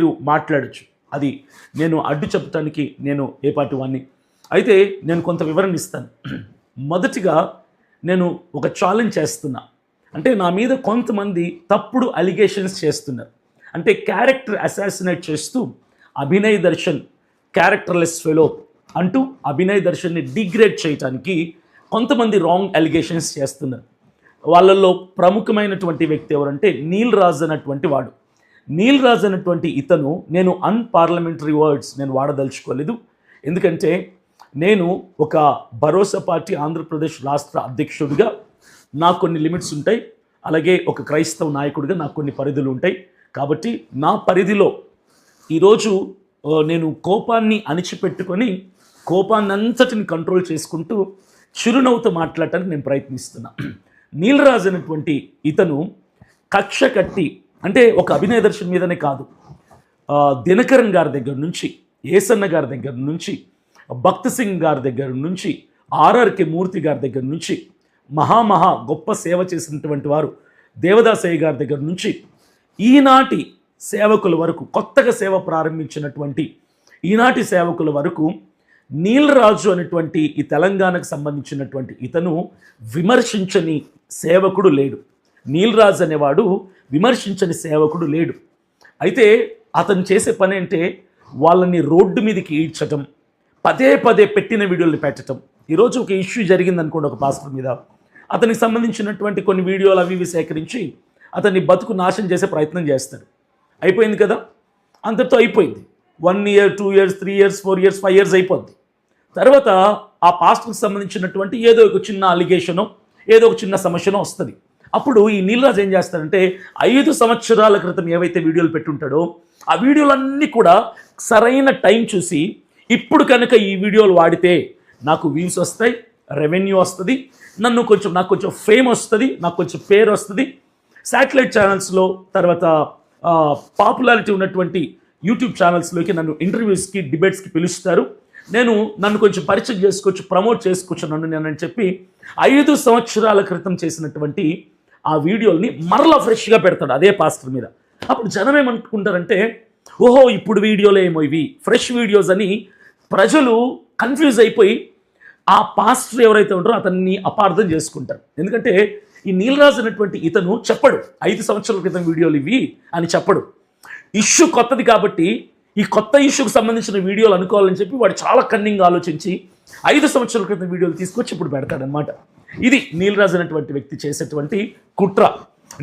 మీరు మాట్లాడచ్చు. అది నేను అడ్డు చెప్పడానికి నేను ఏ పార్టీ వాడిని. అయితే నేను కొంత వివరణ ఇస్తాను. మొదటిగా నేను ఒక ఛాలెంజ్ చేస్తున్నా. అంటే నా మీద కొంతమంది తప్పుడు అలిగేషన్స్ చేస్తున్నారు. అంటే క్యారెక్టర్ అసాసినేట్ చేస్తూ అభినయ్ దర్శన్ క్యారెక్టర్లెస్ ఫెలో అంటూ అభినయ్ దర్శన్ని డిగ్రేడ్ చేయడానికి కొంతమంది రాంగ్ అలిగేషన్స్ చేస్తున్నారు. వాళ్ళల్లో ప్రముఖమైనటువంటి వ్యక్తి ఎవరంటే నీల్ రాజ్ అన్నటువంటి వాడు. నీల్ రాజ్ అన్నటువంటి ఇతను నేను అన్పార్లమెంటరీ వర్డ్స్ నేను వాడదలుచుకోలేదు. ఎందుకంటే నేను ఒక భరోసా పార్టీ ఆంధ్రప్రదేశ్ రాష్ట్ర అధ్యక్షుడిగా నాకు కొన్ని లిమిట్స్ ఉంటాయి. అలాగే ఒక క్రైస్తవ నాయకుడిగా నాకు కొన్ని పరిధులు ఉంటాయి. కాబట్టి నా పరిధిలో ఈరోజు నేను కోపాన్ని అణిచిపెట్టుకొని కోపాన్ని అంతటిని కంట్రోల్ చేసుకుంటూ చిరునవ్వుతో మాట్లాడటానికి నేను ప్రయత్నిస్తున్నా. నీలరాజ్ అనేటువంటి ఇతను కక్ష కట్టి, అంటే ఒక అభినయ దర్శన్ మీదనే కాదు, దినకరన్ గారి దగ్గర నుంచి, ఏసన్న గారి దగ్గర నుంచి, భక్త్ సింగ్ గారి దగ్గర నుంచి, ఆర్ఆర్కే మూర్తి గారి దగ్గర నుంచి, మహా గొప్ప సేవ చేసినటువంటి వారు దేవదాసయ్య గారి దగ్గర నుంచి, ఈనాటి సేవకుల వరకు, కొత్తగా సేవ ప్రారంభించినటువంటి ఈనాటి సేవకుల వరకు నీలరాజు అనేటువంటి ఈ తెలంగాణకు సంబంధించినటువంటి ఇతను విమర్శించని సేవకుడు లేడు. నీలరాజు అనేవాడు విమర్శించని సేవకుడు లేడు. అయితే అతను చేసే పని అంటే వాళ్ళని రోడ్డు మీదకి ఈడ్చటం, పదే పెట్టిన వీడియోలు పెట్టడం. ఈరోజు ఒక ఇష్యూ జరిగిందనుకోండి ఒక పాస్టర్ మీద, అతనికి సంబంధించినటువంటి కొన్ని వీడియోలు అవి సేకరించి అతన్ని బతుకు నాశనం చేసే ప్రయత్నం చేస్తాడు. అయిపోయింది కదా, అంతటితో అయిపోయింది. 1 year 2 years 3 years 4 years 5 years అయిపోద్ది. తర్వాత ఆ పాస్టర్కి సంబంధించినటువంటి ఏదో ఒక చిన్న అలిగేషనో ఏదో ఒక చిన్న సమస్యనో వస్తుంది. అప్పుడు ఈ నీలరాజు ఏం చేస్తాడంటే 5 సంవత్సరాల క్రితం ఏవైతే వీడియోలు పెట్టుంటాడో ఆ వీడియోలన్నీ కూడా సరైన టైం చూసి, ఇప్పుడు కనుక ఈ వీడియోలు వాడితే నాకు వ్యూస్ వస్తాయి, రెవెన్యూ వస్తుంది, నాకు కొంచెం ఫేమ్ వస్తుంది, నాకు కొంచెం పేరు వస్తుంది, శాటిలైట్ ఛానల్స్లో తర్వాత పాపులారిటీ ఉన్నటువంటి యూట్యూబ్ ఛానల్స్లోకి నన్ను ఇంటర్వ్యూస్కి డిబేట్స్కి పిలుస్తారు, నన్ను కొంచెం పరిచయం చేసుకోవచ్చు, ప్రమోట్ చేసుకోవచ్చు నేను చెప్పి 5 సంవత్సరాల క్రితం చేసినటువంటి ఆ వీడియోల్ని మరలా ఫ్రెష్గా పెడతాడు అదే పాస్టర్ మీద. అప్పుడు జనం ఏమనుకుంటారంటే, ఓహో ఇప్పుడు వీడియోలు ఏమో ఇవి ఫ్రెష్ వీడియోస్ అని ప్రజలు కన్ఫ్యూజ్ అయిపోయి ఆ పాస్టర్ ఎవరైతే ఉంటారో అతన్ని అపార్థం చేసుకుంటారు. ఎందుకంటే ఈ నీలరాజు అనేటువంటి ఇతను చెప్పడు 5 సంవత్సరాల క్రితం వీడియోలు ఇవి అని చెప్పడు. ఇష్యూ కొత్తది కాబట్టి ఈ కొత్త ఇష్యూకి సంబంధించిన వీడియోలు అనుకోవాలని చెప్పి వాడు చాలా కన్నింగ్ ఆలోచించి 5 సంవత్సరాల క్రితం వీడియోలు తీసుకొచ్చి ఇప్పుడు పెడతాడనమాట. ఇది నీలరాజు అనేటువంటి వ్యక్తి చేసేటువంటి కుట్ర.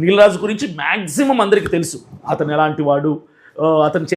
నీలరాజు గురించి మ్యాక్సిమం అందరికీ తెలుసు, అతను ఎలాంటి వాడు, అతను